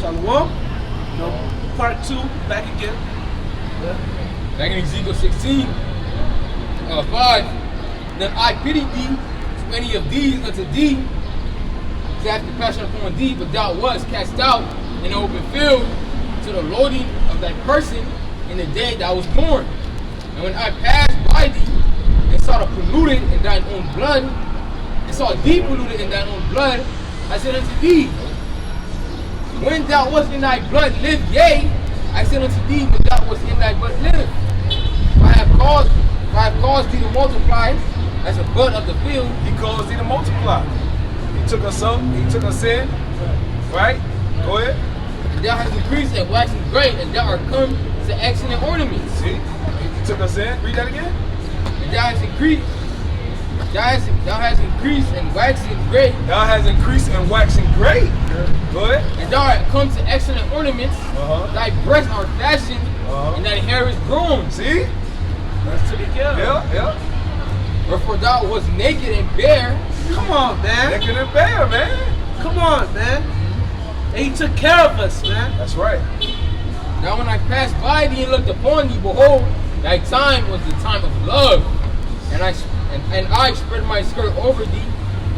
Shalom. Part 2, back again. Back in Ezekiel 16, 5. Then I pity thee to any of these unto thee, to have compassion upon thee, but thou wast cast out in the open field to the loading of thy person in the day thou was born. And when I passed by thee and saw the polluted in thine own blood, and saw thee polluted in thine own blood, I said unto thee, when thou wast in thy blood, live, yea. I said unto thee, when thou wast in thy blood, live. I have caused thee to multiply as a bud of the field. He caused thee to multiply. He took us in, right? Go ahead. And thou hast increased and waxen great, and thou art come to excellent ornaments. See? He took us in. Read that again. And thou hast increased and waxen great. Thou hast increased and waxing great. Go ahead. And thou art come to excellent ornaments. Thy breasts are fashioned, and thy hair is grown. See? Let's take it care. Yeah. Wherefore thou wast naked and bare. Come on, man. Naked and bare, man. Come on, man. And he took care of us, man. That's right. Now when I passed by thee and looked upon thee, behold, thy time was the time of love. And I spread my skirt over thee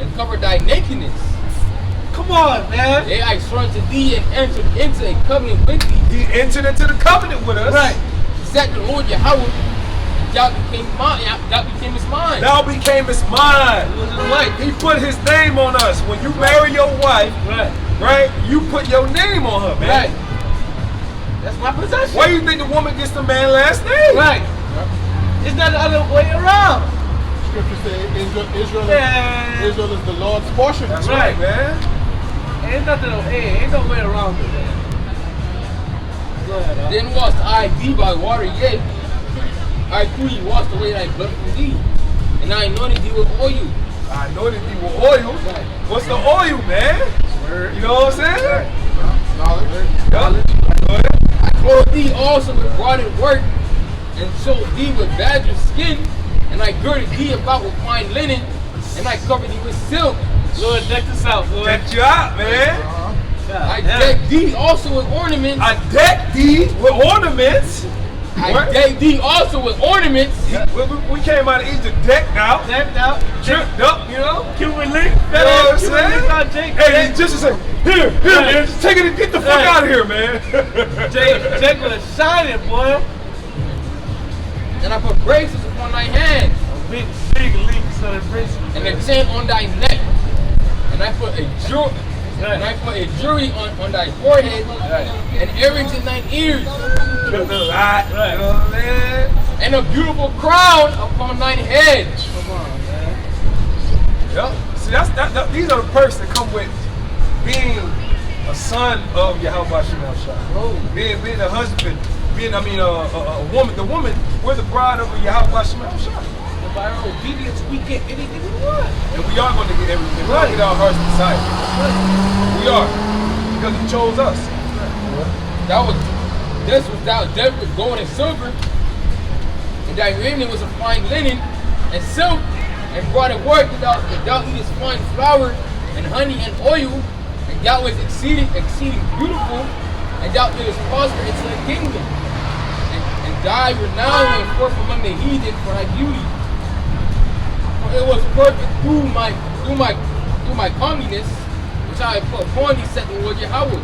and covered thy nakedness. Come on, man. Yea, I swore unto thee and entered into a covenant with thee. He entered into the covenant with us. Right. Said the Lord Yahweh, and thou became his mind. Thou became his mind. It was his wife. He put his name on us. When you marry your wife, right, you put your name on her, man. Right. That's my possession. Why do you think the woman gets the man's last name? Right. It's not the other way around. Scripture says Israel is the Lord's portion. That's right, man. Ain't no way around it. Go ahead, Then washed I thee by water, yea. I truly washed away thy blood from thee. And I anointed thee with oil. I anointed thee with oil. What's the oil, man? You know what I'm saying? Knowledge. Go ahead. I clothed thee also with broaded work, and sewed thee with badger skin, and I girded thee about with fine linen, and I covered thee with silk. Lord, deck this out, boy. Decked you out, man. I decked thee also with ornaments. I decked thee with ornaments. I decked thee also with ornaments. We came out of Egypt decked out, Decked out. tripped up, you know? Cuban link. You know what I'm Cuban link on saying? Jake. Hey, just to say, here, man, just take it and get the fuck out of here, man. Jake was shining, boy. And I put bracelets upon thy hands, Big links on the bracelet. and a chain on thy neck. And I put a jewelry on thy forehead, and earrings in thine ears, Tripped a lot, you know what I'm saying? and a beautiful crown upon thine head. Come on, man. Yep. See, these are the perks that come with being a son of Yahweh Shem Shah. Being a husband, a woman. The woman, we're the bride of Yahweh Shem Shah. And by our obedience, we get anything we want. And we are going to get everything. We're going to get our heart's desire. We are. Because he chose us. This was thou decked with gold and silver, and thy raiment was of fine linen and silk, and broaded work, and thou eatest fine flour and honey and oil, and thou was exceeding beautiful, and thou didst prosper into the kingdom, and thy renown went forth among the heathen for thy beauty. For it was perfect through my comeliness, which I have put upon thee, said the Lord Yahweh.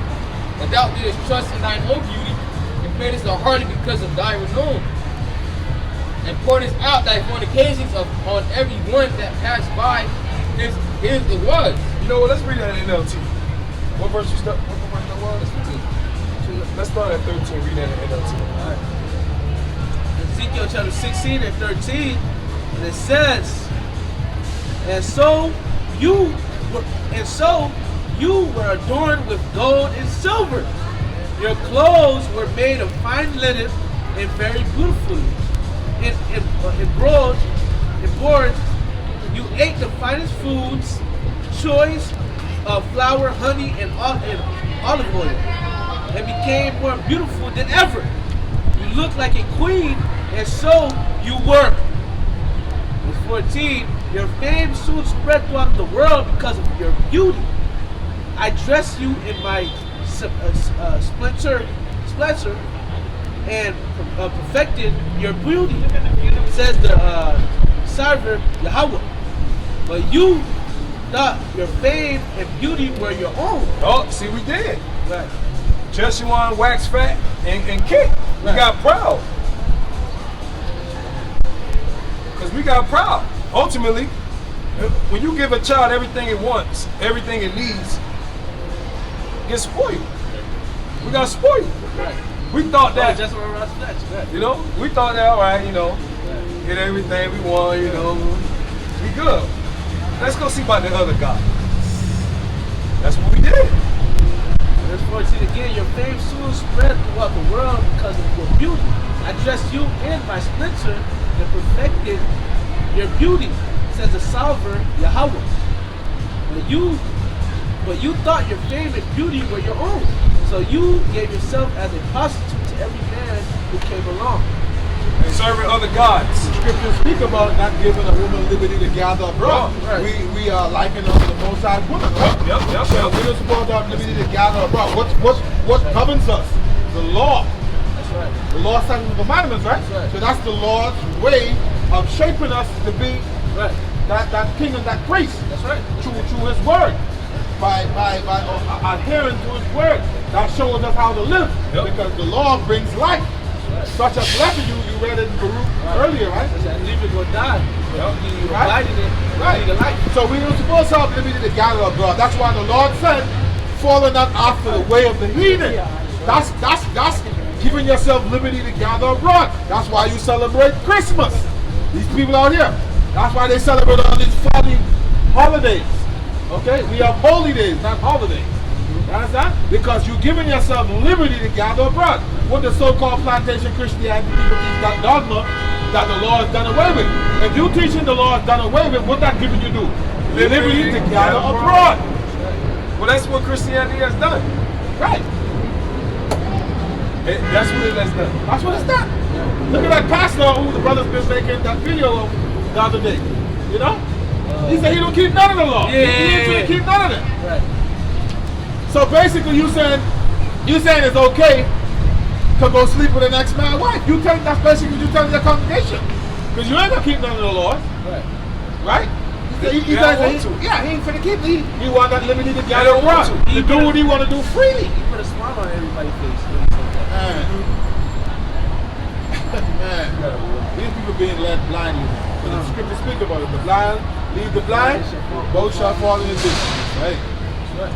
And thou didst trust in thine own beauty, and paidest the harlot because of thy renown, and pouredest out thy fornications on every one that passed by. His it was. You know what? Let's read that in NLT. What verse that was? Let's start at 13. Read that in NLT. All right. Ezekiel chapter 16 and 13, and it says, And so you were adorned with gold and silver. Your clothes were made of fine linen and very beautifully. Embroidered, you ate the finest foods, choice of flour, honey, and olive oil, and became more beautiful than ever. You looked like a queen, and so you were. Verse 14, your fame soon spread throughout the world because of your beauty. I dressed you in my splinter, and perfected your beauty, says the server Yahweh. But you thought your fame and beauty were your own. Oh, see, we did. Right. Jeshua waxed fat and kicked. We Right. got proud. Because we got proud. Ultimately, when you give a child everything it wants, everything it needs, it gets spoiled. We got spoiled. Right. We thought that, Just around that. Right. you know, we thought that, all right, you know, get everything we want, you know, we good. Let's go see about the other God. That's what we did. Verse 14 again, your fame soon spread throughout the world because of your beauty. I dressed you in my splendor and perfected your beauty, says the Sovereign Yahweh. But you thought your fame and beauty were your own. So you gave yourself as a prostitute to every man who came along. And serving other gods. Scriptures speak about not giving a woman liberty to gather abroad. Right. We are likened unto the Most High woman, right? Yep. So we don't supposed to have liberty to gather abroad. What governs us? The law. That's right. The law, statutes, and commandments, right? That's right. So that's the Lord's way of shaping us to be Right. that king and that priest. That's right. Through His word. By adhering to His word. That shows us how to live. Yep. Because the law brings life. Right. Such as leper, you read it in Baruch earlier, right? That leave it or die. You Right. abide in it, Right. lead a life. So we were supposed to have liberty to gather abroad. That's why the Lord said, follow not after the way of the heathen. That's giving yourself liberty to gather abroad. That's why you celebrate Christmas. These people out here. That's why they celebrate all these funny holidays. Okay? We have holy days, not holidays. You understand? Because you're giving yourself liberty to gather abroad. What the so-called plantation Christianity people teach, that dogma that the law is done away with. If you teaching the law is done away with, what that giving you do? Liberty to gather abroad. Well, that's what Christianity has done. Right. That's what it has done. That's what it's done. Look at that pastor who the brother's been making that video of the other day. You know? He said he don't keep none of the law. He ain't gonna keep none of it. Right. So basically you saying it's okay to go sleep with an ex-man wife. You think that's basically what you telling your congregation. Because you ain't gonna keep none of the laws. Right. Right? He don't want to. he ain't finna keep it. He want that liberty to They gather don't want around. to. To do what he want to do freely. He put a smile on everybody's face when he said that. Man, these people being led blindly. But the scripture speak about it. The blind lead the blind, both shall fall in the ditch. Right? That's right.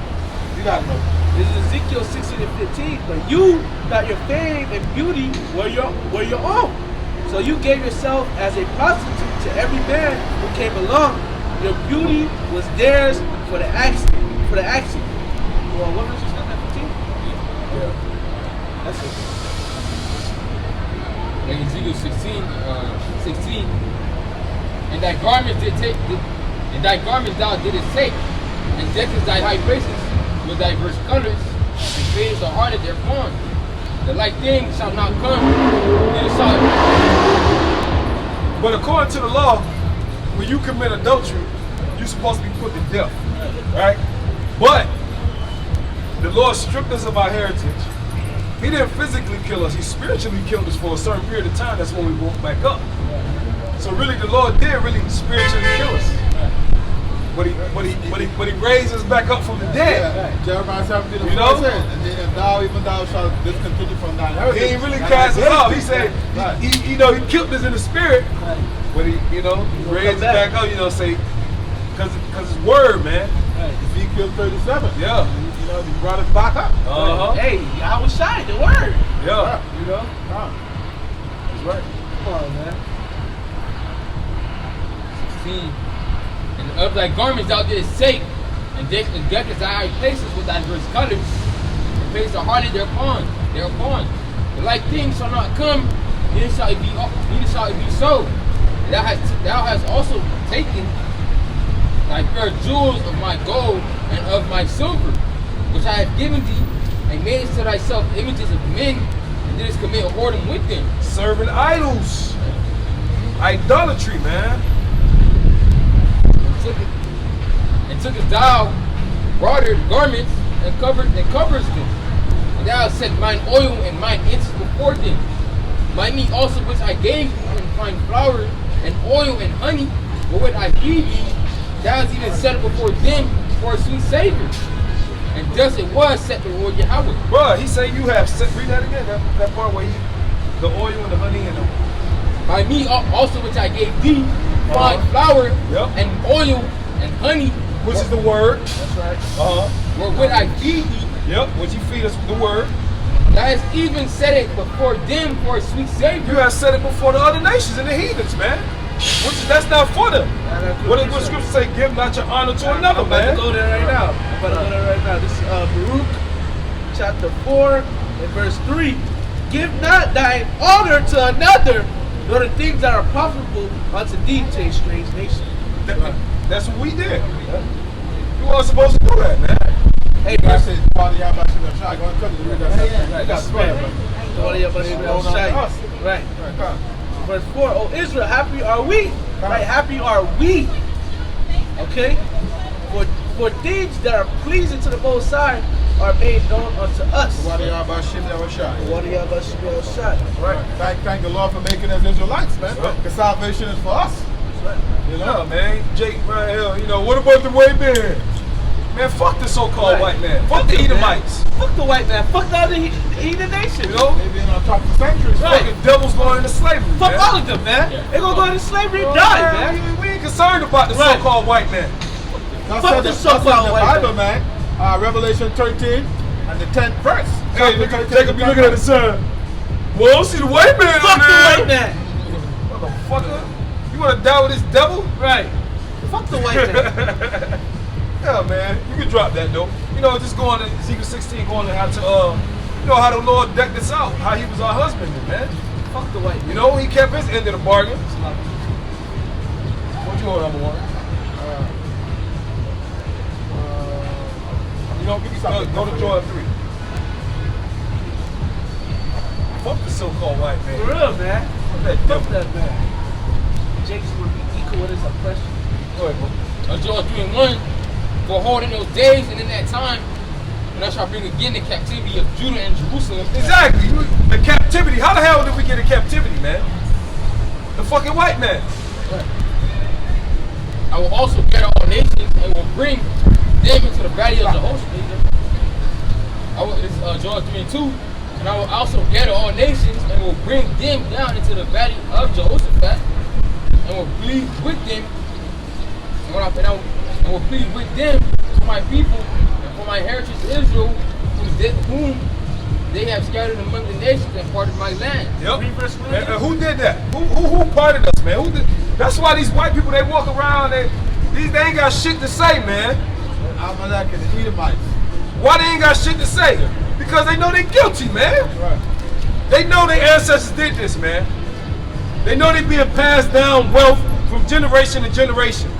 You gotta know. This is Ezekiel 16 and 15. But you thought your fame and beauty were your own. So you gave yourself as a prostitute to every man who came along. Your beauty was theirs for the action. Well, what verse is that? 15? Yeah. That's it. Like Ezekiel 16, and thy garments thou didst take, and deckest thy high places with diverse colors, and fades the heart of their form. The like thing shall not come, neither shall it. But according to the law, when you commit adultery, you're supposed to be put to death. Right? But the Lord stripped us of our heritage. He didn't physically kill us, He spiritually killed us for a certain period of time. That's when we woke back up. So really the Lord did really spiritually kill us. But he raised us back up from the dead. Yeah. Jeremiah 17 You know? said, and thou shalt discontinue from thine heritage. He ain't really cast us out. He said, Right. he he killed us in the spirit, but he raised us back up, say, because it's word, man. Ezekiel 37. Yeah. He brought us back up. Uh-huh. Hey, I was shy, the word. Yeah. That's right. Come on, man. 16. And of thy garments thou didst take, and deckest thy high places with diverse colors, and placed the heart of thereupon. The like thing shall not come, neither shall it be so. And thou hast also taken thy fair jewels of my gold and of my silver, which I have given thee, and madest to thyself images of men, and didst commit whoredom with them. Serving idols. Idolatry, man. And tookest thou broader garments and covers them, thou set mine oil and mine incense before them. My meat also which I gave thee in fine flour and oil and honey, wherewith I feed thee, thou hast even set it before them for a sweet savor. And thus it was, said the Lord Yahweh. Bruh, he say you have set, read that again, that part where the oil and the honey and the... My meat also which I gave thee, fine flour and oil and honey, which is the word. That's right. wherewith I feed thee. Yep, which you feed us with the word. Thou hast even set it before them for a sweet savor. You have set it before the other nations and the heathens, man. That's not for them. What does scripture say? Give not your honor to another, I'm man. about to go there right now. This is Baruch chapter 4 and verse 3. Give not thine honor to another, nor the things that are profitable unto thee to a strange nation. That's what we did. You weren't supposed to do that, man. Hey, I verse said, Father, y'all about to try. Go and cut it. Right. Verse 4, O Israel, happy are we. Right, happy are we. Okay? For things that are pleasing to the Most High are made known unto us. Right. Thank the Lord for making us Israelites, man. Because salvation is for us. You know, man. Jake right here, you know, what about the white man? Man, fuck the so-called white man. Fuck the Edomites. Fuck the white man. Fuck the other heathen nations. You know? They've been on top of centuries. Right. Fucking devils going into slavery, Fuck man. all of them, man. They gonna go into slavery and die, man. We ain't concerned about the so-called white man. Fuck the so-called white Bible, man. Revelation 13 and the 10th verse. Hey, Jacob, you looking at the sun. Well, see the white man Fuck on the there. white man. Motherfucker. You wanna die with this devil? Right. Fuck the white man. Yeah, man. You can drop that though. You know, just going to Ezekiel 16, going to how to you know how the Lord decked us out, how he was our husband, man. Fuck the white man. You know, he kept his end of the bargain. What you hold, number one? You know, go to Joel 3. Fuck the so-called white man. For real, man. That Fuck devil. that man. Jake's gonna be equal with his oppression. Go ahead, bro. Joel 3 and 1. Behold, in those days and in that time, when I shall bring again the captivity of Judah and Jerusalem. Exactly. The captivity. How the hell did we get a captivity, man? The fucking white man. I will also gather all nations and will bring them into the valley of Jehoshaphat. This is Joel 3 and 2. And I will also gather all nations and will bring them down into the valley of Jehoshaphat and will plead with them. And will plead with them for my people and for my heritage Israel, whom they have scattered among the nations and parted my land. Yep. And who did that? Who parted us, man? Who did? That's why these white people, they walk around, they ain't got shit to say, man. Amalek and the Edomites. Why they ain't got shit to say? Because they know they're guilty, man. Right. They know their ancestors did this, man. They know they being passed down wealth from generation to generation.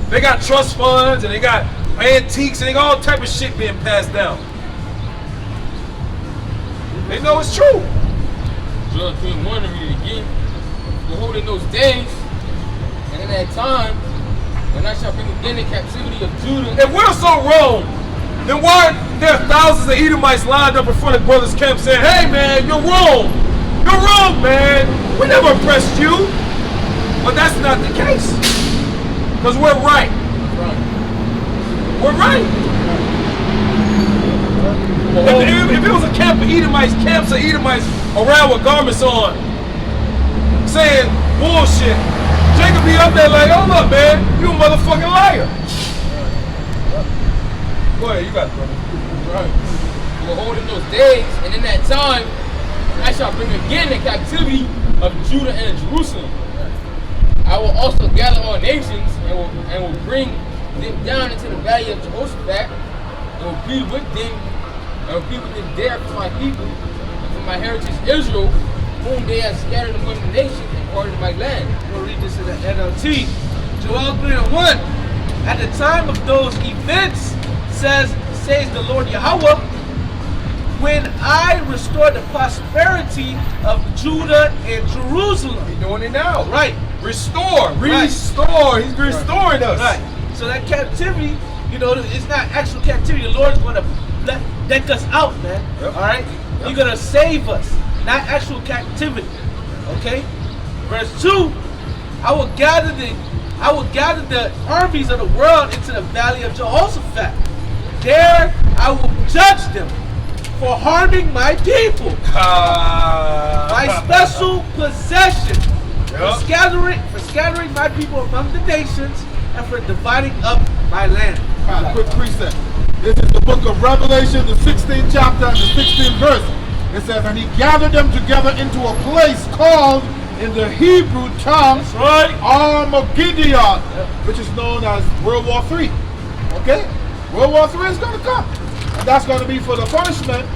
They got trust funds and they got antiques and they got all type of shit being passed down. They know it's true. Joel 3 and 1, and read it again. Behold, in those days and in that time, when I shall bring again the captivity of Judah. If we're so wrong, then why there are thousands of Edomites lined up in front of brothers' camp saying, hey man, you're wrong. You're wrong, man. We never oppressed you. But that's not the case. Because we're right. We're right. If it was a camp of Edomites, camps of Edomites around with garments on, saying bullshit, Jacob be up there like, hold up, man, you a motherfucking liar. Go ahead, you got it, brother. Right. Behold, in those days and in that time, I shall bring again the captivity of Judah and Jerusalem. I will also gather all nations and will bring them down into the valley of Jehoshaphat and will plead with them and will plead with them there for my people and for my heritage Israel, whom they have scattered among the nations and parted my land. We'll read this in the NLT. Joel 3 and 1. At the time of those events, says the Lord Yahweh, when I restore the prosperity of Judah and Jerusalem. He's doing it now. Right. Restore. Right. Restore. He's restoring us. Right. So that captivity, you know, it's not actual captivity. The Lord is going to deck us out, man. Yep. All right? Yep. You're going to save us, not actual captivity. Okay? Verse 2, I will gather the armies of the world into the valley of Jehoshaphat. There I will judge them for harming my people. My special possession. For scattering my people among the nations and for dividing up my land. A quick precept. This is the book of Revelation, the 16th chapter and the 16th verse. It says, and he gathered them together into a place called in the Hebrew tongue Armageddon, which is known as World War III. Okay? World War III is going to come. And that's going to be for the punishment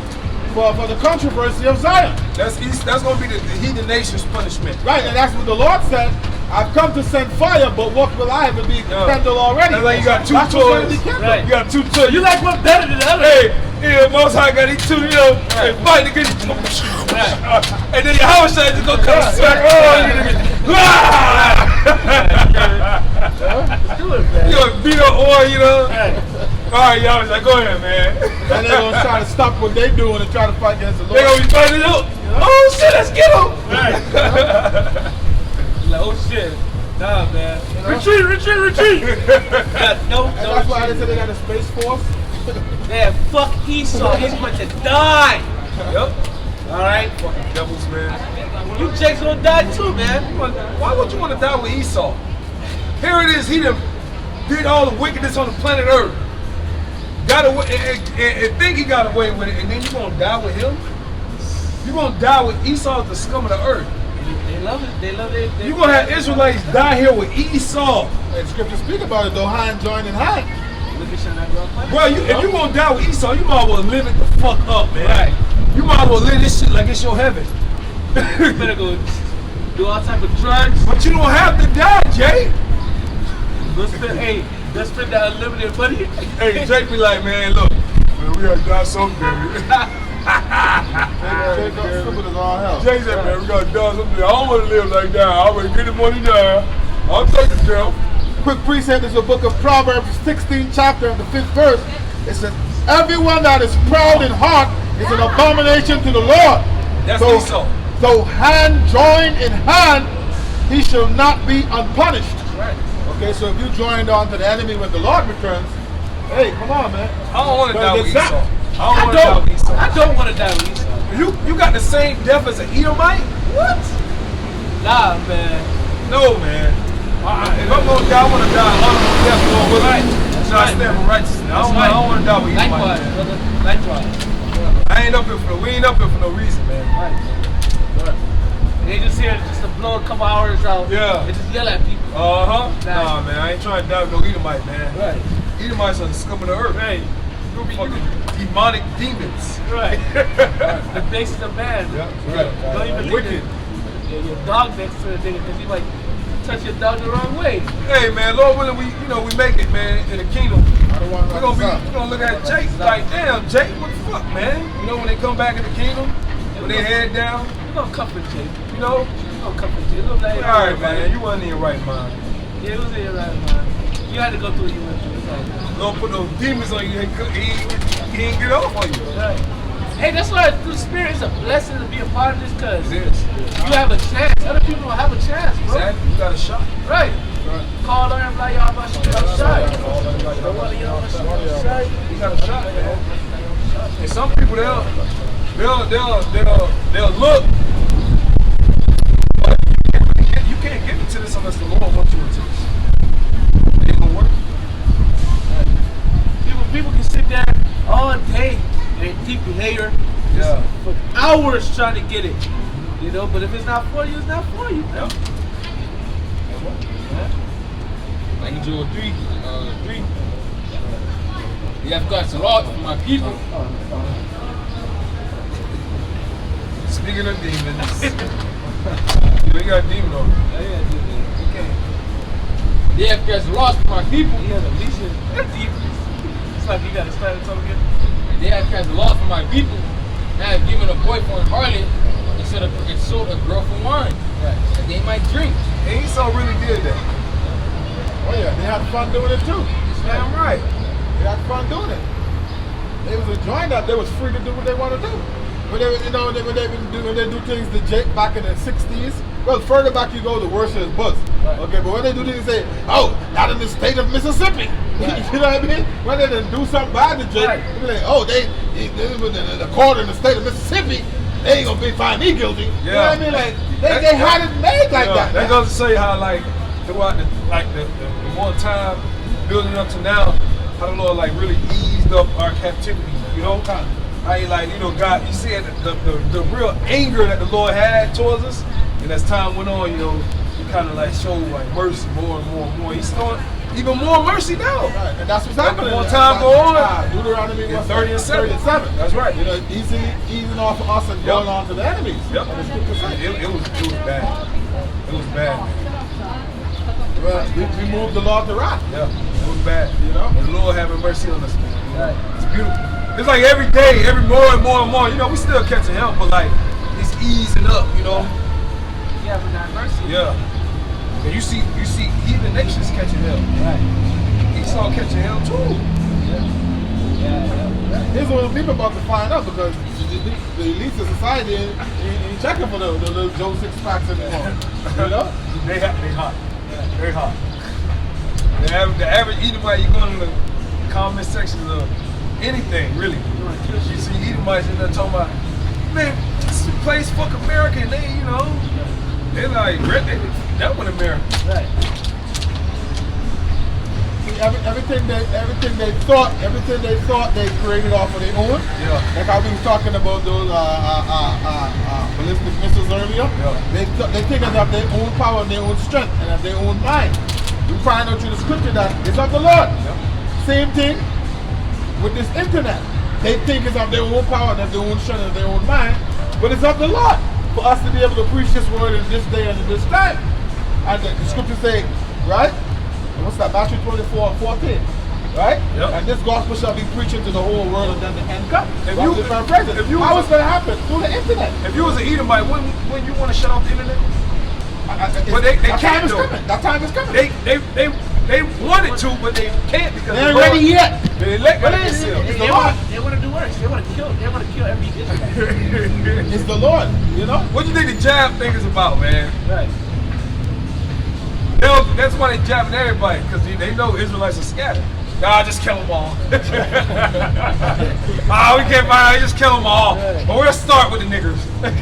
for the controversy of Zion. That's going to be the heathen nation's punishment. Right, and that's what the Lord said. I've come to send fire, but what will I have to be kindled already? That's like you got two That's what's toys. gonna be kindled. Right. You got two toys. You like one better than the other? Hey, yeah, Most High got these two, you know, and fight against and then your house side is gonna come smack. Do it, man. You gonna beat up oil, you know? Alright, y'all was like, go ahead, man. And they're going to try to stop what they're doing and try to fight against the Lord. They gonna be fighting it out. Oh shit, let's get him. Like, oh shit. Nah, man. Retreat. No, And that's why they said they got a space force. Man, fuck Esau. He's going to die. Yep. Alright? Fucking devils, man. You Jake's gonna die too, man. Why would you want to die with Esau? Here it is, he done did all the wickedness on the planet Earth. Got away and think he got away with it, and then you gonna die with him? You gonna die with Esau, the scum of the earth. They love it. They love it. You gonna have Israelites die here with Esau. And scripture speak about it though, hand joined in hand. Look at Shana. Bro, if you gonna die with Esau, you might as well live it the fuck up, man. Right. You might as well live this shit like it's your heaven. You better go do all type of drugs. But you don't have to die, Jay. Let's spend that unlimited money. Hey, Jake be like, man, look, man, we gotta die someday. Stupid as all hell. Jay said, man, we gotta die someday. I don't wanna live like that. I already get the money down. I'll take it, Joe. Quick precept is the book of Proverbs, 16th chapter and the 5th verse. It says, everyone that is proud in heart is an abomination to the Lord. That's so, Esau. So hand joined in hand, he shall not be unpunished. Right. Okay, so if you joined on to the enemy when the Lord returns, hey, come on, man. I don't want to die with Better Esau. get I don't want to die with Esau. I don't want to die with Esau. You got the same death as an Edomite? What? Nah, man. No, man. If I'm gonna die, I want to die honorable death, Lord willing. So I stand for righteousness. I don't want to die with Likewise, Edomite. brother. Likewise. We ain't up here for no reason, man. Right. They just here just to blow a couple hours out. Yeah. And just yell at people. Nah, man, I ain't trying to die with no Edomite, man. Right. Edomites are the scum of the earth. Right. Fucking demonic demons. Right. The basis of man. Yeah, Don't even wicked. Your dog next to the nigga because he might touch your dog the wrong way. Hey, man, Lord willing, we make it, man, in the kingdom. We're gonna look at Jake like, damn, Jake, what the fuck, man? You know, when they come back in the kingdom, when they head down, We're gonna comfort Jake. you know. We're gonna comfort Jake. All Right, man, you wasn't in your right mind. Yeah, it was in your right mind. You had to go through what you went through. It's all good. Don't put those demons on you. He ain't get off on you. Right. Hey, that's why the spirit is a blessing to be a part of this, because It is. you have a chance. Other people don't have a chance, bro. Exactly. You got a shot. Right. Call on him like y'all about to shot. You got a shot, man. And some people they'll look. But you can't get into this unless the Lord wants you into this. It ain't gonna work. People can sit there all day and deep behavior Yeah. for hours trying to get it. You know, but if it's not for you, it's not for you. Yep. Like in Joel 3, 3. You have got a lot for my people. Speaking of demons, we got a demon on. They have cast lost for my people. Yeah, the least deep. It's like you gotta start it again. They have cast lost for my people. And have given a boy for an harlot instead of and sold a girl for wine. That they might drink. And Esau really did that. Oh yeah, they had fun doing it too. Damn right. They had fun doing it. They was enjoying that. They was free to do what they want to do. When they, you know, when they do things to Jake back in the 60s, well, further back you go, the worse it was. Right. Okay, but when they do things, say, oh, not in the state of Mississippi. Right. You know what I mean? When they done do something bad to Jake, Right. they be like, oh, they in the court in the state of Mississippi, they ain't gonna find me guilty. Yeah. You know what I mean? Like they had it made like that. That goes to say how like throughout the more time building up to now, how the Lord like really eased up our captivity. You know, how he like, you know, God, you see the real anger that the Lord had towards us, and as time went on, you know, he kind of like showed like mercy more and more and more. He's showing even more mercy now. Right, and that's what's Like, happening. the more time go on, Deuteronomy yeah, 30 and 7. That's right. You know, easing off of us and going on to the enemies. Yep. And the scripture says. It was bad. It was bad, man. Well, we moved the law to wrath. Yeah, it was bad. You know? And the Lord having mercy on us, man. You know? It's beautiful. It's like every day, every more and more and more. You know, we still catching hell, but like it's easing up. You know. Yeah, but not mercy. Yeah. And you see heathen nations catching hell. Right. Esau catching hell too. Here's what people about to find out because the elite of society ain't checking for the little Joe Six Packs anymore. You know? They hot. Very hot. The average Edomite, you go in the comment sections of anything, really. You see Edomites in there talking about, man, this place fuck America, and they, you know, they're like, that one America. Right. See, everything they thought they created off of their own. Yeah. Like how we was talking about those ballistic missiles earlier. Yeah. They think of their own power and their own strength and of their own mind. We find out through the scripture that it's of the Lord. Yeah. Same thing with this internet. They think it's of their own power and of their own strength and their own mind, but it's of the Lord for us to be able to preach this word in this day and in this time. And the scripture say, right? What's that? Matthew 24:14. Right? Yep. And this gospel shall be preaching to the whole world and then the end come. If How you- is if you How was is going to happen? Through the internet. If you was an Edomite, wouldn't you want to shut off the internet? But they that can't time is do it. coming. That time is coming. They wanted to, but they can't because They ain't ready yet. They let But go it's themselves. the Lord. They want to do worse. They want to kill every Israelite. It's the Lord. You know? What do you think the jab thing is about, man? Right. That's why they jabbing everybody, because they know Israelites are scattered. Nah, just kill them all. We can't find out, just kill them all. But we'll start with the niggers.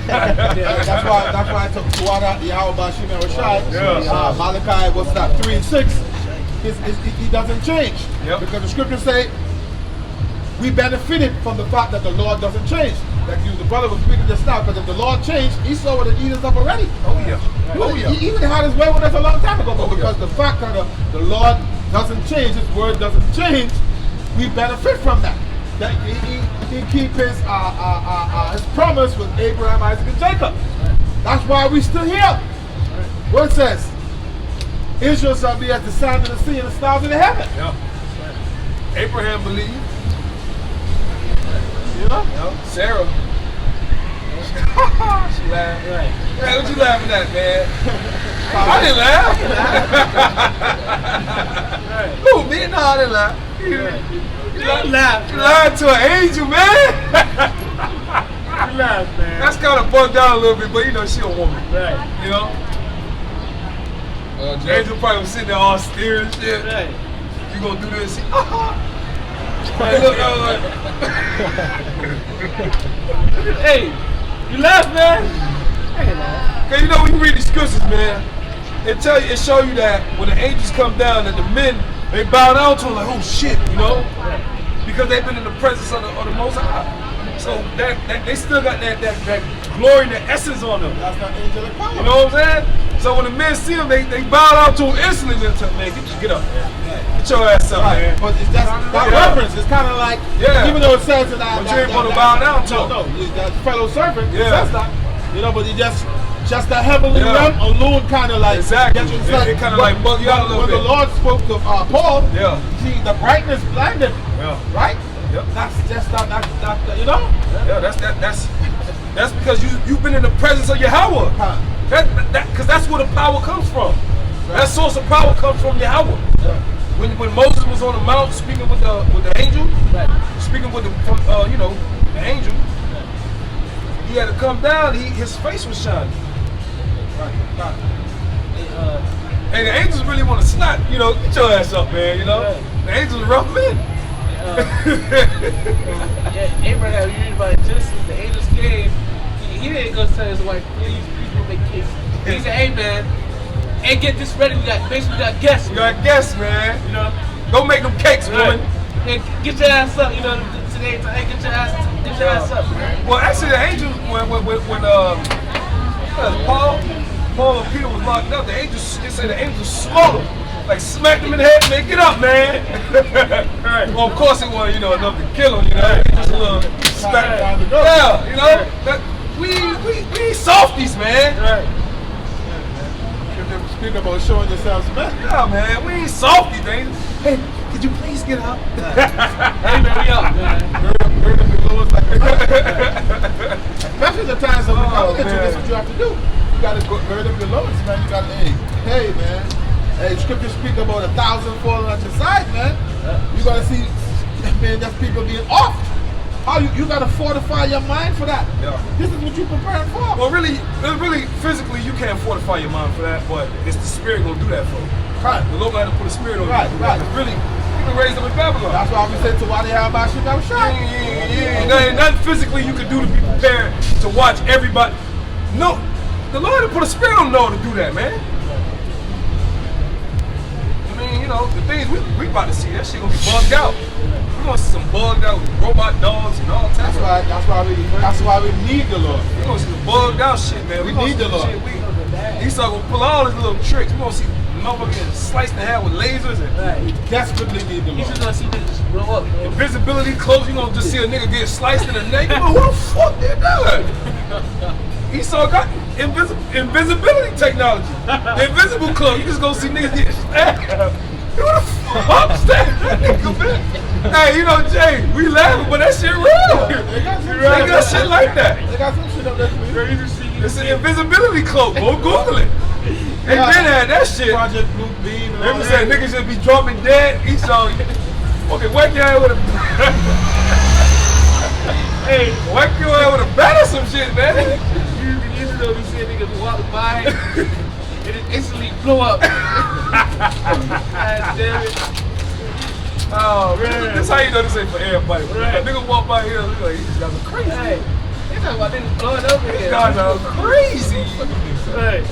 That's why I took Tuwada, Yahweh Bashim and Rashad. Yeah. Malachi, what's that? 3 and 6. He doesn't change. Yep. Because the scriptures say we benefited from the fact that the Lord doesn't change. Like the brother was speaking just now, because if the Lord changed, Esau would have eaten us up already. Oh yeah. He even had his way with us a long time ago, but Oh, yeah. because the fact that the Lord doesn't change, His word doesn't change, we benefit from that. That he keep his promise with Abraham, Isaac, and Jacob. That's why we still here. What it says, Israel shall be as the sand of the sea and the stars in the heaven. Yeah. Abraham believed. You know? Yeah. Sarah. She laughed. Right. Hey, what you laughing at, man? I didn't laugh. Who, me? No, I didn't laugh. You laugh. You lied to an angel, man. You laugh, man. That's kind of bugged out a little bit, but you know, she a woman. Right. You know? Angel probably was sitting there all steering and shit. Right. You gonna do this? Hey, look, Hey, you laugh, man. I ain't laugh. Cause you know when you read the scriptures, man, it show you that when the angels come down, that the men they bow down to them like, oh shit, you know, because they've been in the presence of the Most High. So that they still got that glory and that essence on them. That's not angelic power. You know what I'm saying? So when the men see them, they bow down to them instantly and tell them, man, get up, get your ass up, Right, man. but it's just that Yeah. reference. It's kind of like, Yeah. even though it says that, But you ain't gonna bow down to him. No, that fellow servant. It Yeah. says that. You know, but he just the heavenly Yeah. realm alone kind of like Exactly. gets you It excited. kinda But like bug you out a little when bit. the Lord spoke to Paul, Yeah. see the brightness blinded, Yeah. right? Yep. That's just that you know. Yeah, that's because you've been in the presence of Yahweh. Huh. Because that's where the power comes from. That source of power comes from Yahweh. When Moses was on the mount speaking with the angel, speaking with the angel. He had to come down. His face was shining. And the angels really want to snap. Get your ass up, man. The angels are rough men. Yeah, Abraham, you read about it, just as the angels came, he didn't go tell his wife, please don't make cakes. He said, hey man, hey, get this ready, we got guests. You got guests, man. Go make them cakes, woman. Hey, get your ass up, today, hey, get your ass up, man. Well, actually, the angels, when Paul and Peter was locked up, they said the angels smote him. Like smacked him in the head, man, get up, man. Right. Well, of course it wasn't, enough to kill him, just a little smack. Yeah, we softies, man. Right. Speak about showing yourselves man. Yeah, man, we ain't softies, man. Hey, could you please get up? Hey, man, we up, man. Especially the times that we come into this, what you have to do. You got to gird up your loins, man. You got to, hey, man. Hey, scripture speak about 1,000 falling at your side, man. You got to see, man, that's people being off. How you got to fortify your mind for that. Yeah. This is what you preparing for. Well, really, physically, you can't fortify your mind for that, but it's the spirit gonna do that for you. Right. The Lord had to put a spirit on you. Right. Really, you can raise them in Babylon. That's why we said to why they have about shit that was shot. There ain't nothing physically you can do to be prepared to watch everybody. No, the Lord had put a spirit on Noah to do that, man. I mean, the things we about to see, that shit gonna be bugged out. We're gonna see some bugged out robot dogs and all types of. That's why we need the Lord. We're gonna see some bugged out shit, man. We need the Lord. Esau gonna pull all his little tricks. We're gonna see motherfuckers getting sliced in half with lasers and we desperately need the Lord. He's just gonna see niggas blow up. invisibility clothes. You gonna just see a nigga get sliced in the neck. Who the fuck did that? Esau got invisibility technology. Invisible clothes. You just gonna see niggas get stabbed. Who the fuck's that nigga, man? Hey, Jay, we laughing, but that shit real. They got shit like that. They got some shit up there. It's an invisibility cloak. Go Google it. They been had that shit. Project Blue Beam. They was saying niggas just be dropping dead. Esau, fucking whack your ass with a hey, whack your ass with a bat or some shit, man. You see niggas walk by and it instantly blow up. God damn it. Oh man, that's how you know this ain't for everybody. Right. A nigga walk by here, look like these guys are crazy. Hey, they talking about niggas blowing up here. These guys are crazy. Hey.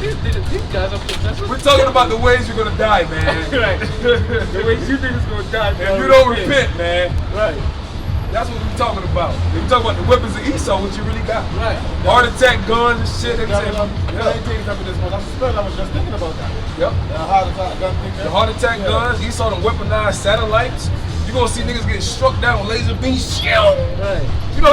These guys are possessed. We're talking about the ways you're gonna die, man. Right. The ways you think it's gonna die, man. If you don't repent, man. Right. That's what we're talking about. If you talk about the weapons of Esau, what you really got. Right. Heart attack, guns and shit. That's the spirit. I was just thinking about that. Yep. Heart attack gun thing. The heart attack guns, Esau them weaponized satellites. You're gonna see niggas getting struck down with laser beams. Right.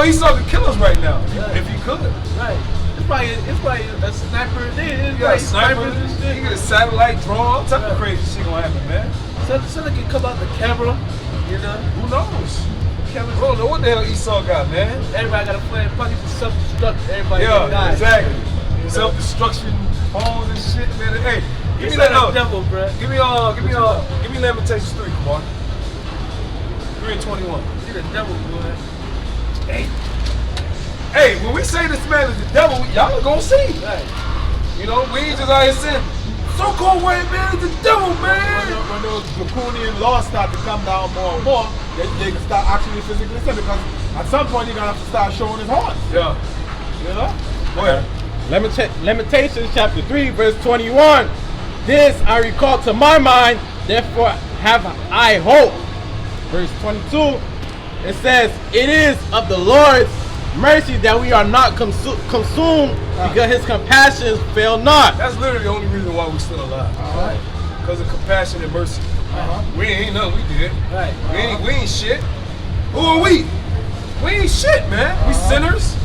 Esau could kill us right now. If he could. Right. It's probably a sniper. You got snipers and shit. You get a satellite drone, all type of crazy shit gonna happen, man. Something can come out the camera, Who knows? I don't know what the hell Esau got, man. Everybody got a plan. Fucking self-destruct. Everybody Yeah, exactly. Self-destruction, phones and shit, man. Hey, give me that devil, bro. Give me Lamentations 3, come on. 3:21. You're the devil, boy. Hey, when we say this man is the devil, y'all are gonna see. Right. We ain't just out here saying, so-called white man is the devil, man. When those draconian laws start to come down more and more, they can start actually physically saying, because at some point you're gonna have to start showing his horns. Yeah. Go ahead. Lamentations chapter 3 verse 21. This I recall to my mind, therefore have I hope. Verse 22, it says, it is of the Lord's mercy that we are not consumed because his compassions fail not. That's literally the only reason why we're still alive. Alright. Because of compassion and mercy. We ain't nothing we did. Right. We ain't shit. Who are we? We ain't shit, man. We sinners.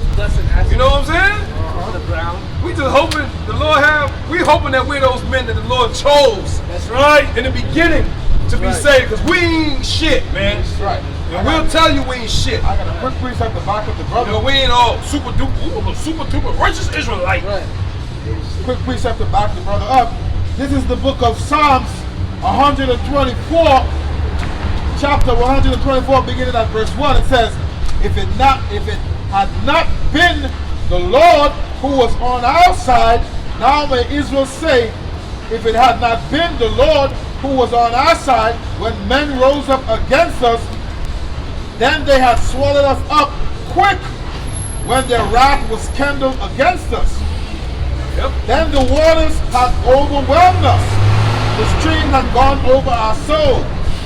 You know what I'm saying? On the ground. We just hoping the Lord we hoping that we're those men that the Lord chose. That's right. In the beginning to be saved, because we ain't shit, man. That's right. And we'll tell you we ain't shit. I got a quick precept to back up the brother. We ain't all super duper righteous Israelite. Right. Quick precept to back the brother up. This is the book of Psalms 124, chapter 124, beginning at verse 1, it says, if it had not been the Lord who was on our side, now may Israel say, if it had not been the Lord who was on our side, when men rose up against us, then they had swallowed us up quick when their wrath was kindled against us. Yep. Then the waters had overwhelmed us. The stream had gone over our soul.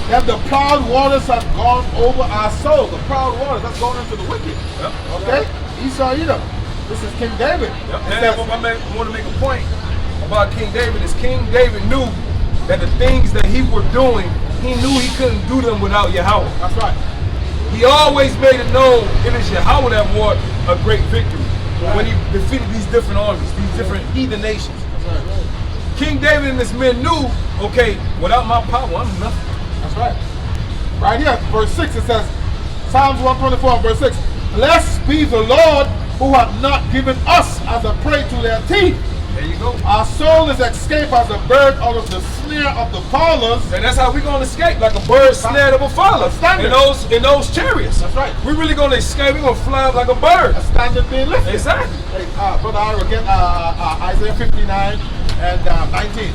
Then the proud waters had gone over our soul. The proud waters, that's going into the wicked. Yep. Okay? Esau, Edom. This is King David. Yep. It And says- I want to make a point about King David is King David knew that the things that he was doing, he knew he couldn't do them without Yahweh. That's right. He always made it known it is Yahweh that won a great victory when he defeated these different armies, these different heathen nations. King David and his men knew, okay, without my power, I'm nothing. That's right. Right here, verse 6, it says, Psalms 124, verse 6, blessed be the Lord who hath not given us as a prey to their teeth. There you go. Our soul is escaped as a bird out of the snare of the fowlers. And that's how we're gonna escape, like a bird snared of a fowler. Standard. In those chariots. That's right. We're really gonna escape. We're gonna fly up like a bird. A standard being lifted. Exactly. Hey, Brother Ira, again, Isaiah 59 and 19.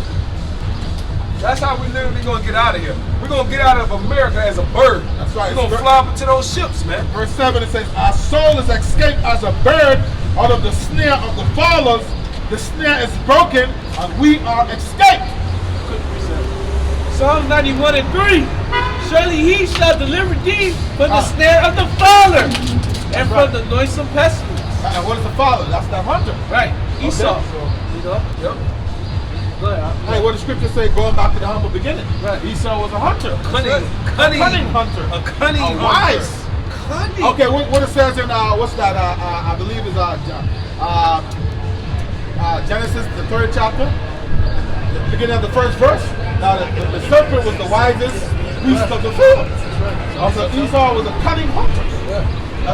That's how we literally gonna get out of here. We're gonna get out of America as a bird. That's right. We're gonna fly up into those ships, man. Verse 7, it says, our soul is escaped as a bird out of the snare of the fowlers. The snare is broken and we are escaped. Psalm 91 and 3. Surely he shall deliver thee from the snare of the fowler and from the noisome pestilence. And what is the fowler? That's the hunter. Right. Esau. Okay, so- You know? Yep. Go ahead. Hey, what the scripture say, going back to the humble beginning. Right. Esau was a hunter. Cunning hunter. A cunning A hunter. wise. Cunning. Okay, what it says in what's that? I believe is Genesis, the 3rd chapter, the beginning of the 1st verse. Now the serpent was the wisest beast of the field. So Esau was a cunning hunter.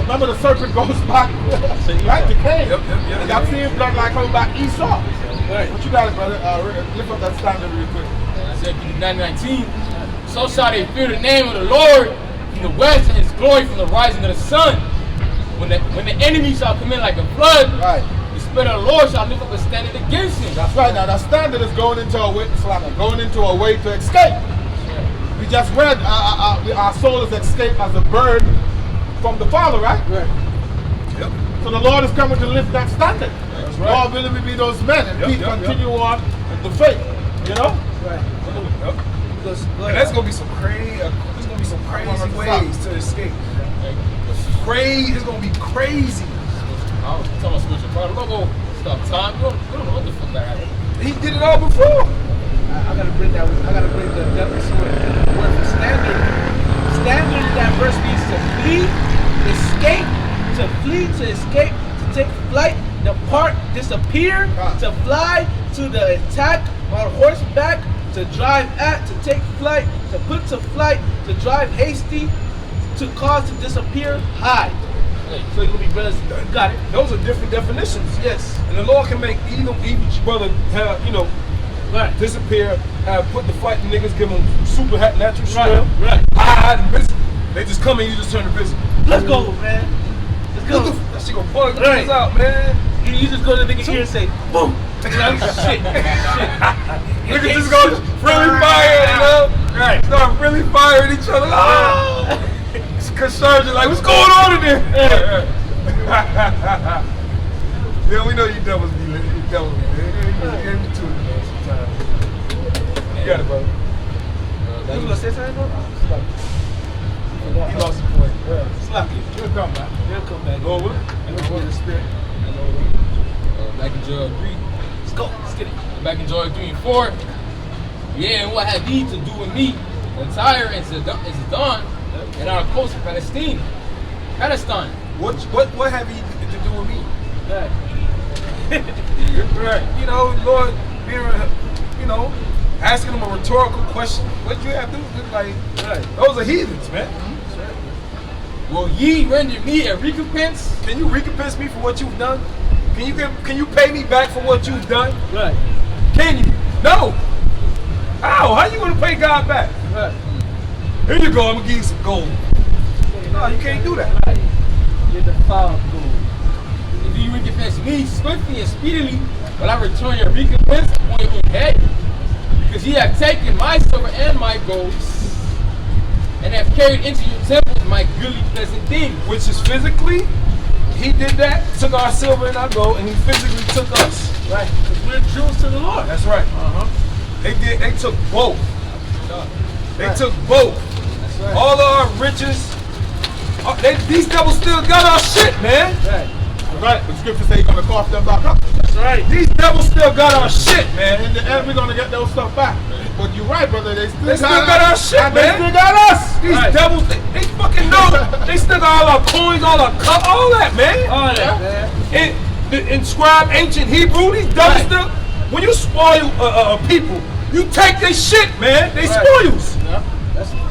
Remember the serpent goes back right to Cain. Yep. And that same bloodline coming back Esau. Right. What you got, brother? Lift up that standard real quick. Isaiah 59:19. So shall they fear the name of the Lord from the west and his glory from the rising of the sun. When the enemy shall come in like a flood, Right. the Spirit of the Lord shall lift up a standard against him. That's right. Now that standard is going into a way, going into a way to escape. We just read our soul is escaped as a bird from the Father, right? Right. Yep. So the Lord is coming to lift that standard. That's right. Lord, will we be those men and Yep, yep, continue on in the faith? You know? Right. Yep. Go And ahead. that's gonna be some crazy. There's gonna be some crazy ways to escape. Crazy. It's gonna be crazy. I was telling my spiritual brother, don't go stop time. You don't know what the fuck that happened. He did it all before. I gotta bring that. I gotta bring the definition word for standard. Standard. That verse means to flee, escape, to flee, to escape, to take flight, depart, disappear, to fly, to the attack on horseback, to drive at, to take flight, to put to flight, to drive hasty, to cause to disappear, hide. So you're gonna be brothers. You got it. Those are different definitions. Yes. And the Lord can make each brother have, Right. disappear, have put the fight the niggas, give them super natural Right. strength, Right. hide and visit. They just come and you just turn to visit. Let's go, man. Let's go. That shit gonna pull Right. niggas out, man. You just go to the nigga ear and say, boom. Shit. Niggas just go really fire, Right. Start really firing each other. Ah! Cause Sergeant like, what's going on in there? Yeah, we know you devils be lit. You devils be lit. You get me too, man, sometimes. You got it, brother. You gonna say something, bro? He lost the point. Slap you. He'll come back. He'll come back. Lord willing. And we'll get the spirit. Back in Joel 3. Let's go. Let's get it. Back in Joel 3 and 4. Yeah, and what had thee to do with me? And Tyre and Zidon and our coast of Palestine. What have you to do with me? Right. Right. Lord, asking him a rhetorical question. What you have to do? Like, those are heathens, man. Will ye render me a recompense? Can you recompense me for what you've done? Can you pay me back for what you've done? Right. Can you? No. How? How you gonna pay God back? Right. Here you go, I'm gonna give you some gold. No, you can't do that. Get the foul gold. If you recompense me swiftly and speedily, will I return your recompense upon your own head? Because ye have taken my silver and my gold, and have carried into your temples my goodly pleasant things. Which is physically, he did that, took our silver and our gold, and he physically took us. Right. Because we're Jews to the Lord. That's right. They took both. They took both. That's right. All of our riches. These devils still got our shit, man. Right. Right. The scripture say you're gonna cough them back up. That's right. These devils still got our shit, man. And in the end, we're gonna get those stuff back. But you're right, brother. They still got our shit, and man. They still got us. These Right. devils, they fucking know. They still got all our coins, all our cup, all that, man. All that, man. And inscribed ancient Hebrew, these devils Right. still. When you spoil people, you take their shit, man. They Right. spoils. Yeah.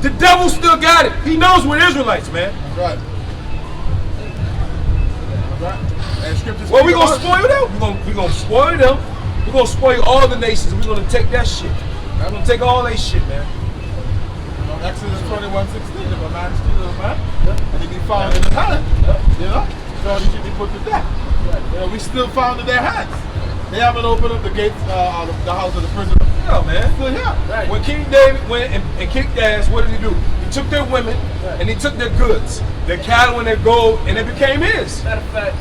The devil still got it. He knows we're Israelites, man. Right. Right. And scripture. Well, we gonna spoil them. We gonna spoil them. We gonna spoil all the nations. We gonna take that shit. I'm gonna take all that shit, man. Exodus 21:16. If a man steals a man, and he be found in the hand, you know, so he should be put to death. You know, we still found in their hands. They haven't opened up the gates of the house of the prisoner. Yeah, man. Still here. Right. When King David went and kicked ass, what did he do? He took their women and he took their goods, their cattle and their gold, and it became his. Matter of fact,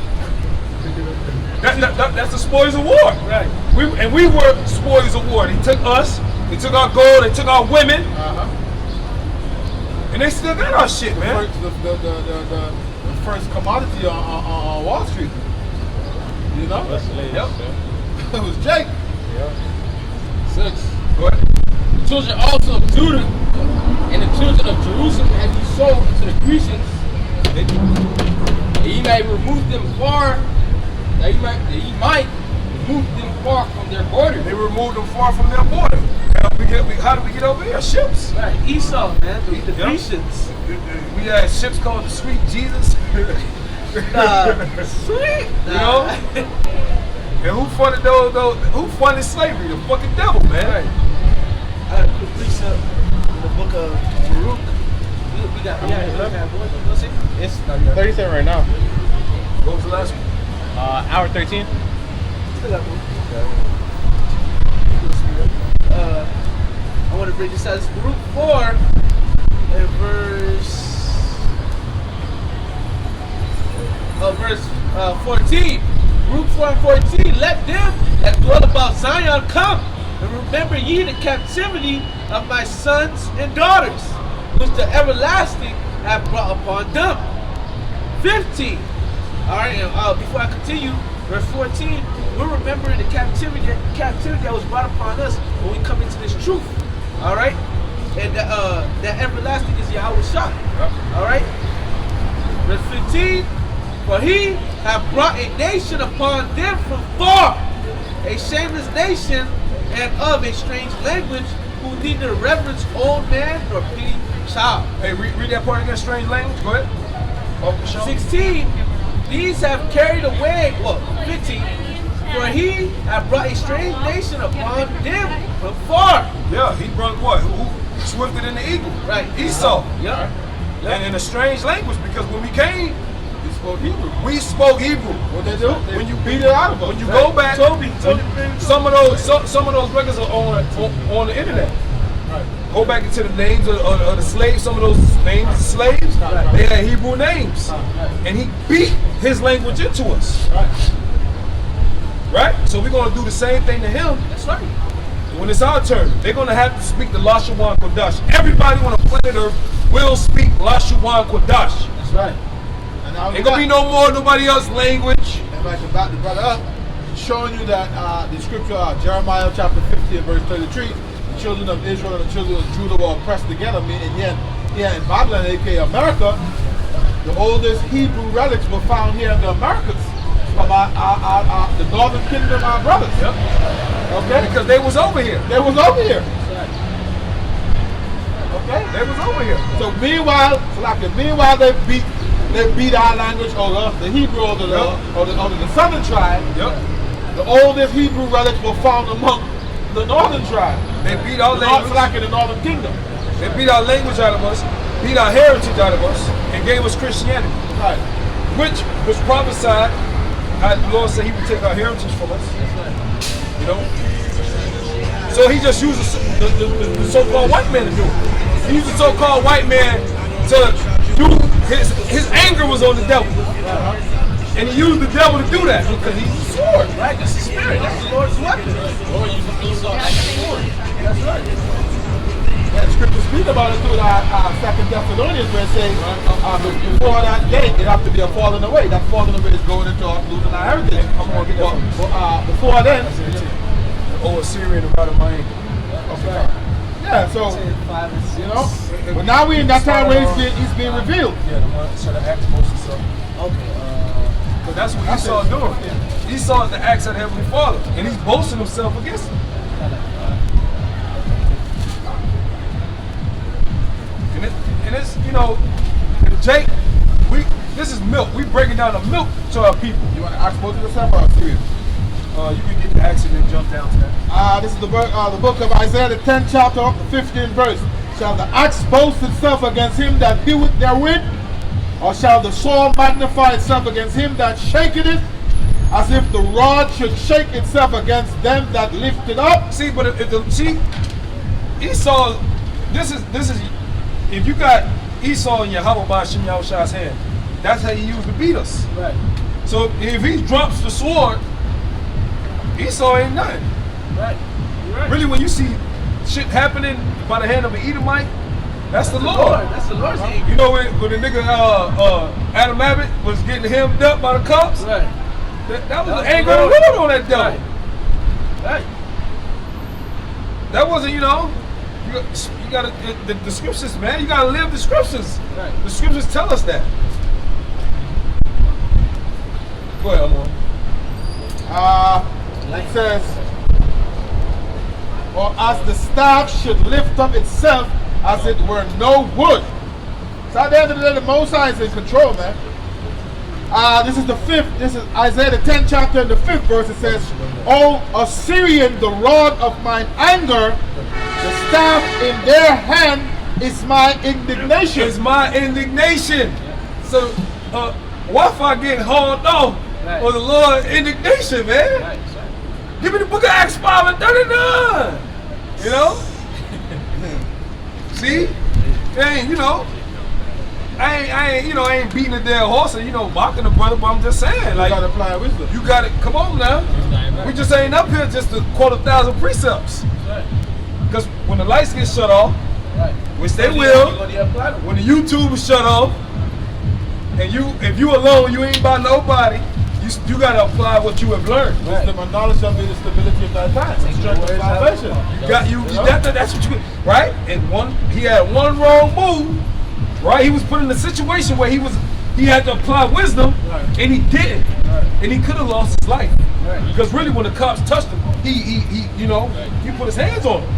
That's the spoils of war. right. We were spoils of war. He took us, he took our gold, they took our women, and they still got our shit, man. The first commodity on Wall Street. You know? Yep. It was Jake. 6. Go ahead. The children also of Judah and the children of Jerusalem have ye sold to the Grecians, that ye might remove them far, that ye might remove them far from their borders. They removed them far from their border. How did we get over here? Ships. Right. Esau, man. The Yep. Grecians. We had ships called the Sweet Jesus. Sweet. You know? And who funded those? Who funded slavery? The fucking devil, man. Right. I got a quick precept in the book of Baruch. We got one. See? It's 37 right now. What was the last one? Hour 13. Still got one. I want to bring this out. It's Baruch 4 and verse 14. Baruch 4 and 14. Let them that dwell about Zion come, and remember ye the captivity of my sons and daughters, which the everlasting have brought upon them. 15. Alright, and before I continue, verse 14, we're remembering the captivity that was brought upon us when we come into this truth. Alright? And that everlasting is Yahweh Shah. Alright? Verse 15, for he hath brought a nation upon them from far, a shameless nation and of a strange language, who neither reverence old man nor pity child. Hey, read that part again, strange language. Go ahead. Oh, for sure. 16, these have carried away, 15, for he hath brought a strange nation upon them from far. Yeah, he brought what? Who swifter than the eagle? Right. Esau. Yeah. And in a strange language, because when we came, We spoke Hebrew. we spoke Hebrew. What they do? When you beat it out of us. When you go back, Toby, some of those records are on the internet. Right. Go back into the names of the slaves. Some of those names of slaves, they had Hebrew names, and he beat his language into us. Right? So we're gonna do the same thing to him. That's right. When it's our turn, they're gonna have to speak the Lashawan Kodash. Everybody on the planet Earth will speak Lashawan Kodash. That's right. And now Ain't gonna be no more nobody else language. And I can back the brother up, showing you that the scripture, Jeremiah chapter 50 and verse 33, the children of Israel and the children of Judah were oppressed together, meaning here in Babylon, aka America, the oldest Hebrew relics were found here in the Americas from the northern kingdom, our brothers. Yep. Okay? Because they was over here. They was over here. Okay? They was over here. So meanwhile they beat our language, or the Hebrew, or the southern tribe. Yep. The oldest Hebrew relics were found among the northern tribe. They beat our Not language. like in the northern kingdom. They beat our language out of us, beat our heritage out of us, and gave us Christianity. Right. Which was prophesied. How the Lord said he would take our heritage from us. You know? So he just used the so-called white man to do it. He used the so-called white man to do, his anger was on the devil. And he used the devil to do that because he's a sword. Right, that's the spirit. That's the Lord's weapon. Lord used Esau as a sword. That's right. Yeah, the scripture speak about it through Second Thessalonians where it says before that gate it has to be a falling away. That falling away is going into us losing our heritage. I'm gonna get that. Before then, Oh, Assyrian right of my ankle. okay. Yeah, so you know, but now we in that time where he's being revealed. Yeah, the one so the Acts Moses stuff. Okay. But that's what Esau doing. Esau is the acts of the Heavenly Father, and he's boasting himself against him. And it's you know, Jake, this is milk. We breaking down the milk to our people. You want to ask Moses yourself or Syrian? You can get the acts and then jump down to that. This is the book of Isaiah, the 10th chapter, the 15th verse. Shall the axe boast itself against him that doeth therewith? Or shall the sword magnify itself against him that shaketh it? As if the rod should shake itself against them that lift it up. See, but Esau, this is if you got Esau in Yahweh by Shem Yahushua's hand, that's how he used to beat us. Right. So if he drops the sword, Esau ain't nothing. Right. You're right. Really, when you see shit happening by the hand of an Edomite, that's the Lord. That's the Lord's anger. You know when the nigga Adam Abbott was getting hemmed up by the cops? Right. That was the anger of the Lord on that devil. Right. That wasn't, you know, you got the scriptures, man. You got to live the scriptures. Right. The scriptures tell us that. Go ahead, Amor. It says, or as the staff should lift up itself as it were no wood. So at the end of the day, the Most High is in control, man. This is the 5th, this is Isaiah the 10th chapter and the 5th verse. It says, O Assyrian, the rod of mine anger, the staff in their hand is my indignation. It's my indignation. So, Wi-Fi getting hauled off for the Lord indignation, man. Right. Give me the book of Acts 5 and 39. You know? See? And, you know, I ain't beating a damn horse and, you know, mocking the brother, but I'm just saying, like, You gotta apply wisdom. you got it. Come on now. We just ain't up here just to quote 1,000 precepts. Right. Because when the lights get shut off, Right. which they You're will, gonna apply them. when the YouTube is shut off, and if you alone, you ain't by nobody, you gotta apply what you have learned. Wisdom and knowledge shall be the stability of thy times. The strength of salvation. That's what you right. And he had one wrong move, right? He was put in a situation where he had to apply wisdom, Right. and he didn't, Right. and he could have lost his life. Right. Because really, when the cops touched him, he you know, he put his hands on him.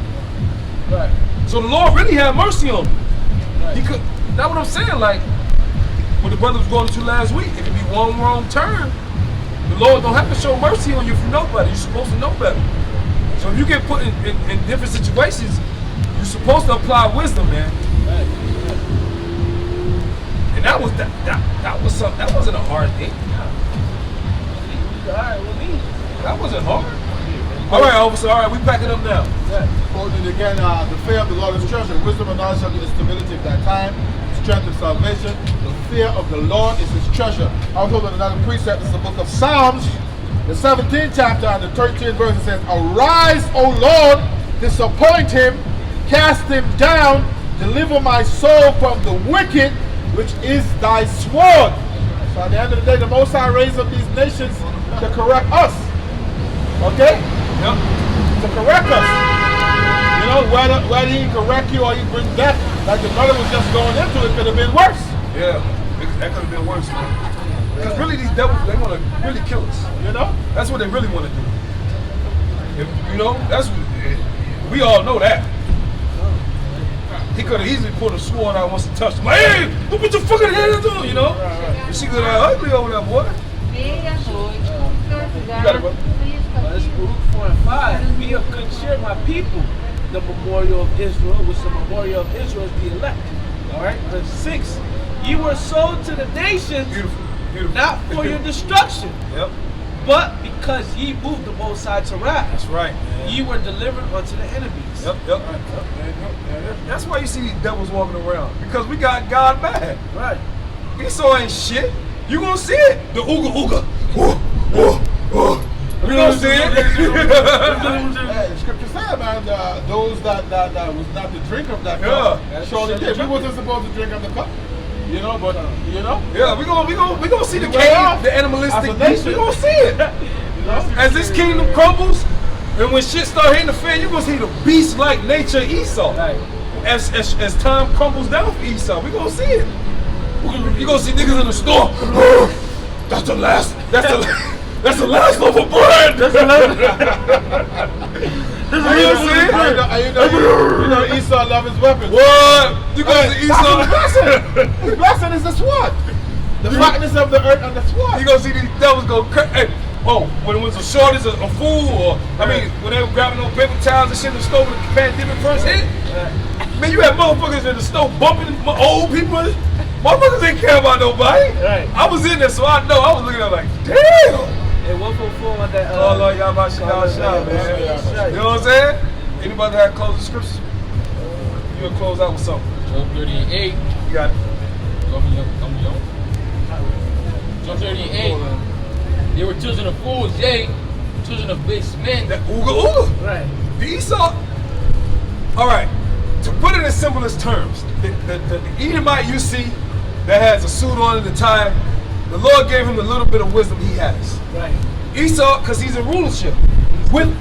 Right. So the Lord really had mercy on him. Right. He could. That's what I'm saying. Like what the brother was going to last week. It could be one wrong turn. The Lord don't have to show mercy on you from nobody. You're supposed to know better. So if you get put in different situations, you're supposed to apply wisdom, man. Right. And that was something. That wasn't a hard thing. All right, well, me. That wasn't hard. All right, officer. All right, we packing up now. Quoting it again, the fear of the Lord is treasure. Wisdom and knowledge shall be the stability of thy time, strength of salvation. The fear of the Lord is his treasure. I was holding another precept. This is the book of Psalms, the 17th chapter and the 13th verse. It says, Arise, O Lord, disappoint him, cast him down, deliver my soul from the wicked, which is thy sword. So at the end of the day, the Most High raised up these nations to correct us. Okay? Yep. To correct us. You know, whether he correct you or he bring death, like the brother was just going into, it could have been worse. Yeah, that could have been worse, man. Because really, these devils, they want to really kill us. You know? That's what they really want to do. You know, we all know that. He could have easily pulled a sword out once he touched him. Like, hey, don't put your fucking hands on, you know? And she could have ugly over that boy. You got it, bro. Let's Baruch 4 and 5. Be of good cheer, my people. the memorial of Israel, which the memorial of Israel is the elect. All right, verse 6. You were sold to the nations, Beautiful. Beautiful. not for your destruction, Yep. but because ye moved the Most High to wrath. That's right, man. Ye were delivered unto the enemies. Yep. That's why you see these devils walking around. Because we got God mad. Right. Esau ain't shit. You gonna see it. The ooga ooga. You gonna see it. Hey, the scripture said, man, those that was not to drink of that cup, surely did. We wasn't supposed to drink of the cup, you know. But you know, Yeah, we gonna see the Way cave, off. the animalistic As a beast. nation. We gonna see it. As this kingdom crumbles, and when shit start hitting the fan, you gonna see the beast-like nature of Esau. Right. As time crumbles down for Esau, we gonna see it. You gonna see niggas in the store. That's the last. That's the last loaf of bread. That's the last. You know Esau love his weapons. What? You gonna see That's Esau? the blessing. The blessing is the sword. The fatness of the earth and the sword. You gonna see these devils go crazy. Hey, when it was a shortage, a fool, or I mean, when they were grabbing those paper towels and shit in the store when the pandemic first hit. Man, you had motherfuckers in the store bumping old people. Motherfuckers didn't care about nobody. Right. I was in there, so I know. I was looking at it like, damn. And 144 on that. Oh Lord, y'all about shit, man. You know what I'm saying? Anybody that closing scriptures? You gonna close out with something? Job 38. You got it. Job 38. They were children of fools, yea, children of base men. That ooga ooga. Right. The Esau. All right. To put it in simplest terms, the Edomite you see that has a suit on and a tie, the Lord gave him the little bit of wisdom he has. Right. Esau, because he's in rulership. With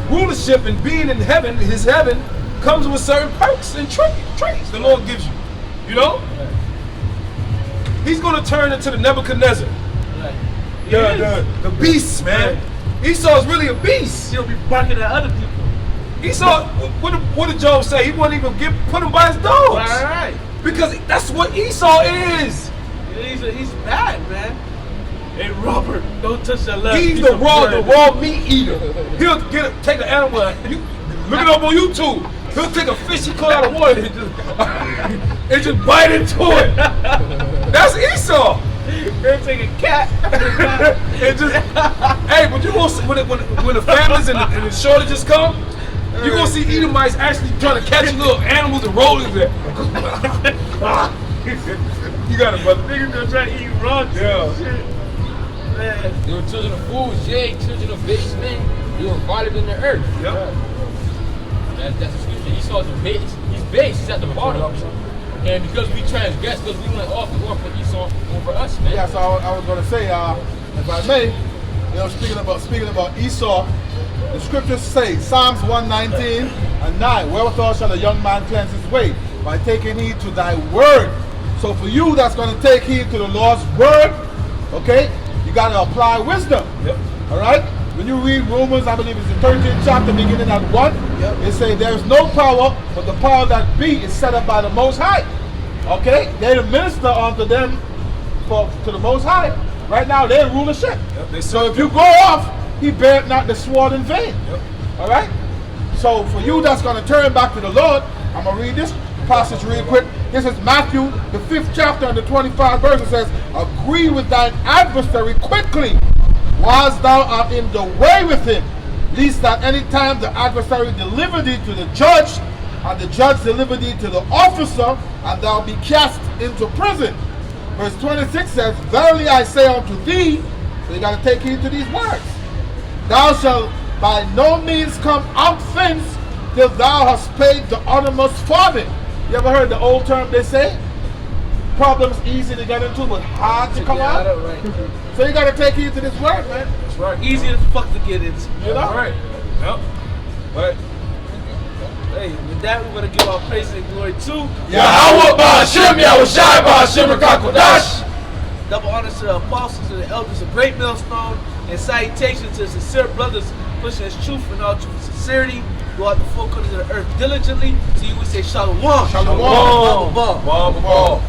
rulership and being in heaven, his heaven comes with certain perks and traits the Lord gives you. You know? He's going to turn into the Nebuchadnezzar. Right. The beast, man. Esau is really a beast. He'll be barking at other people. Esau, what did Job say? He wouldn't even put him by his dogs. Right. Because that's what Esau is. He's bad, man. Hey, Robert, don't touch that left. He's the raw meat eater. He'll take an animal. Look it up on YouTube. He'll take a fish he caught out of water and just bite into it. That's Esau. He'll take a cat. And just, hey, but you gonna see when the families and the shortages come, you gonna see Edomites actually trying to catch little animals and roll in there. You got it, brother. Niggas gonna try to eat rocks. Yeah. And shit. Man. They were children of fools, yea, children of base men. They were violent in the earth. Yep. That's the scripture. Esau's a base. He's base. He's at the bottom. And because we transgressed, because we went off, we went for Esau over us, man. Yeah, so I was going to say, if I may, you know, speaking about Esau, the scriptures say, Psalms 119 and 9, wherewithal shall a young man cleanse his way? By taking heed to thy word. So for you that's going to take heed to the Lord's word, okay, you got to apply wisdom. Yep. All right? When you read Romans, I believe it's the 13th chapter, beginning at 1, it says there is no power, but the power that be is set up by the Most High. Okay? They minister unto them to the Most High. Right now, they're in rulership. Yep, So if you go off, he beareth not the sword in vain. Yep. All right? So for you that's going to turn back to the Lord, I'm going to read this passage real quick. This is Matthew, the 5th chapter and the 25th verse. It says, agree with thine adversary quickly, whilst thou art in the way with him, lest that any time the adversary deliver thee to the judge, and the judge deliver thee to the officer, and thou be cast into prison. Verse 26 says, verily I say unto thee, so you got to take heed to these words, thou shalt by no means come out thence till thou hast paid the uttermost farthing. You ever heard the old term they say? Problems easy to get into, but hard to come out. Right. So you got to take heed to this word, man. That's right. Easy as fuck to get into. You know? All right. Yep. But Hey, with that, we're going to give our praise and glory to Yahweh Ba'Hashem, Yahushai Ba'Hashem, Rakakodash. double honors to the apostles and the elders of Great Millstone, and salutations to sincere brothers pushing his truth and all truth and sincerity throughout the four corners of the earth diligently. So you would say Shalom. Shalom. Ball. Ball.